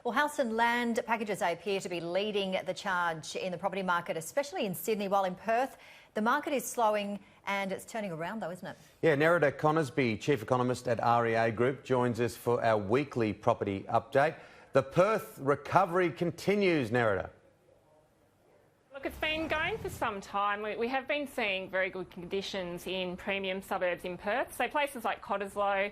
Well, house and land packages appear to be leading the charge in the property market, especially in Sydney, while in Perth, the market is slowing and it's turning around though, isn't it? Yeah, Nerida Conisbee, Chief Economist at REA Group, joins us for our weekly property update. The Perth recovery continues, Nerida. Look, it's been going for some time. We have been seeing very good conditions in premium suburbs in Perth. So places like Cottesloe,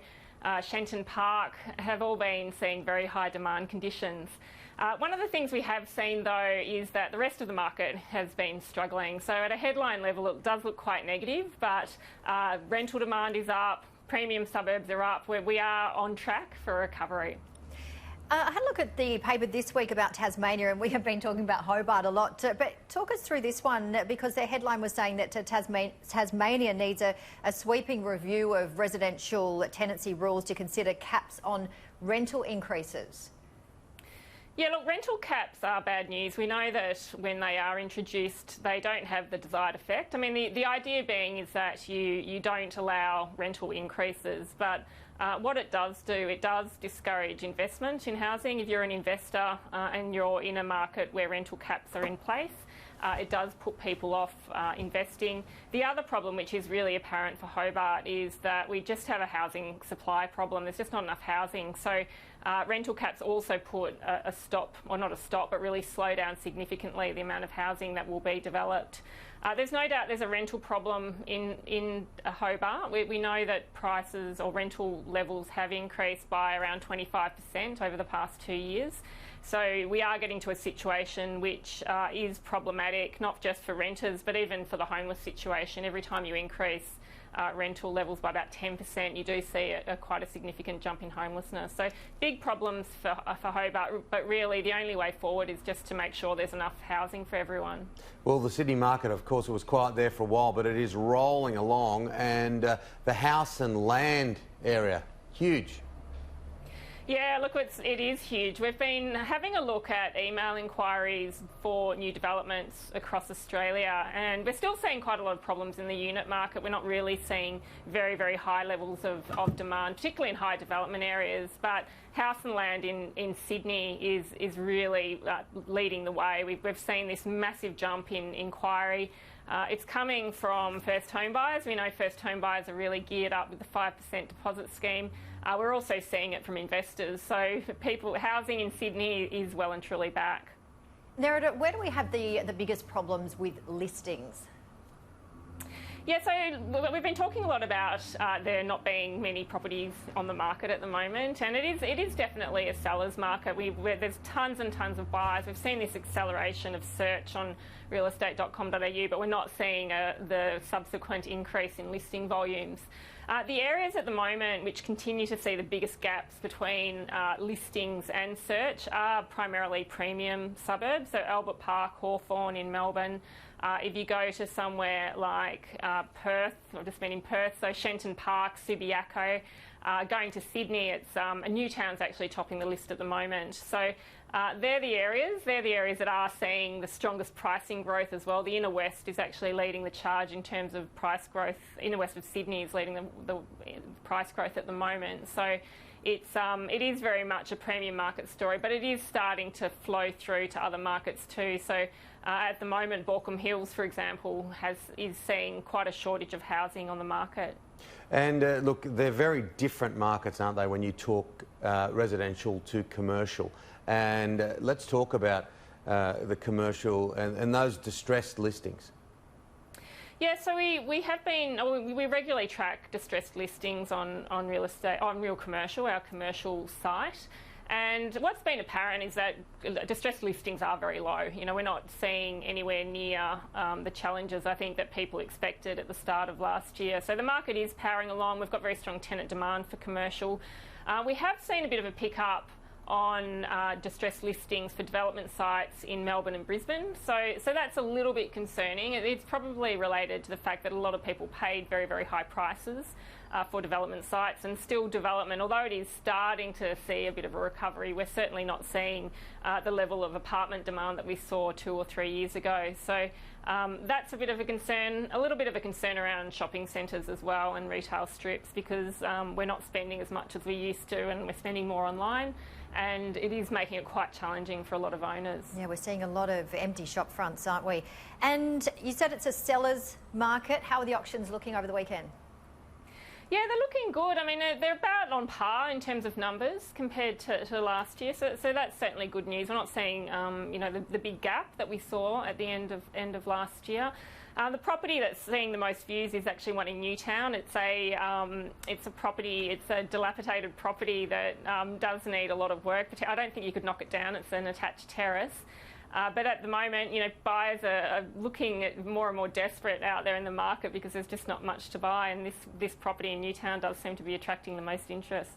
Shenton Park have all been seeing very high demand conditions. One of the things we have seen though is that the rest of the market has been struggling. So at a headline level it does look quite negative, but rental demand is up, premium suburbs are up, we are on track for recovery. I had a look at the paper this week about Tasmania, and we have been talking about Hobart a lot. But talk us through this one, because their headline was saying that Tasmania needs a sweeping review of residential tenancy rules to consider caps on rental increases. Yeah, look, rental caps are bad news. We know that when they are introduced, they don't have the desired effect. I mean, the idea being is that you don't allow rental increases, but what it does do, it does discourage investment in housing. If you're an investor and you're in a market where rental caps are in place, it does put people off investing. The other problem, which is really apparent for Hobart, is that we just have a housing supply problem. There's just not enough housing. So rental caps also put a stop, or not a stop, but really slow down significantly the amount of housing that will be developed. There's no doubt there's a rental problem in Hobart. We know that prices or rental levels have increased by around 25% over the past 2 years. So we are getting to a situation which is problematic, not just for renters, but even for the homeless situation. Every time you increase rental levels by about 10%, you do see quite a significant jump in homelessness. So big problems for Hobart, but really the only way forward is just to make sure there's enough housing for everyone. Well, the Sydney market, of course, it was quiet there for a while, but it is rolling along, and the house and land area, huge. Yeah, look, it is huge. We've been having a look at email inquiries for new developments across Australia, and we're still seeing quite a lot of problems in the unit market. We're not really seeing very, very high levels of demand, particularly in high development areas, but house and land in Sydney is really leading the way. We've seen this massive jump in inquiry. It's coming from first home buyers. We know first home buyers are really geared up with the 5% deposit scheme. We're also seeing it from investors. So housing in Sydney is well and truly back. Nerida, where do we have the biggest problems with listings? Yeah, so we've been talking a lot about there not being many properties on the market at the moment, and it is definitely a seller's market. There's tons and tons of buyers. We've seen this acceleration of search on realestate.com.au, but we're not seeing the subsequent increase in listing volumes. The areas at the moment which continue to see the biggest gaps between listings and search are primarily premium suburbs, so Albert Park, Hawthorn in Melbourne. If you go to somewhere like Perth, I've just been in Perth, so Shenton Park, Subiaco. Going to Sydney, it's Newtown's actually topping the list at the moment. So they're the areas that are seeing the strongest pricing growth as well. The inner west is actually leading the charge in terms of price growth. Inner west of Sydney is leading the price growth at the moment. So it is very much a premium market story, but it is starting to flow through to other markets too. So at the moment, Baulkham Hills, for example, is seeing quite a shortage of housing on the market. And look, they're very different markets, aren't they, when you talk residential to commercial? And let's talk about the commercial and those distressed listings. Yeah, so we regularly track distressed listings on Real Commercial, our commercial site. And what's been apparent is that distressed listings are very low. You know, we're not seeing anywhere near the challenges I think that people expected at the start of last year. So the market is powering along. We've got very strong tenant demand for commercial. We have seen a bit of a pick-up on distressed listings for development sites in Melbourne and Brisbane. So that's a little bit concerning. It's probably related to the fact that a lot of people paid very, very high prices for development sites, and still development, although it is starting to see a bit of a recovery, we're certainly not seeing the level of apartment demand that we saw 2 or 3 years ago. So that's a bit of a concern, a little bit of a concern around shopping centres as well and retail strips, because we're not spending as much as we used to, and we're spending more online, and it is making it quite challenging for a lot of owners. Yeah, we're seeing a lot of empty shop fronts, aren't we? And you said it's a seller's market. How are the auctions looking over the weekend? Yeah, they're looking good. I mean, they're about on par in terms of numbers compared to last year. So that's certainly good news. We're not seeing, you know, the big gap that we saw at the end of last year. The property that's seeing the most views is actually one in Newtown. It's a property. It's a dilapidated property that does need a lot of work. I don't think you could knock it down. It's an attached terrace. But at the moment, you know, buyers are looking at more and more desperate out there in the market because there's just not much to buy, and this property in Newtown does seem to be attracting the most interest.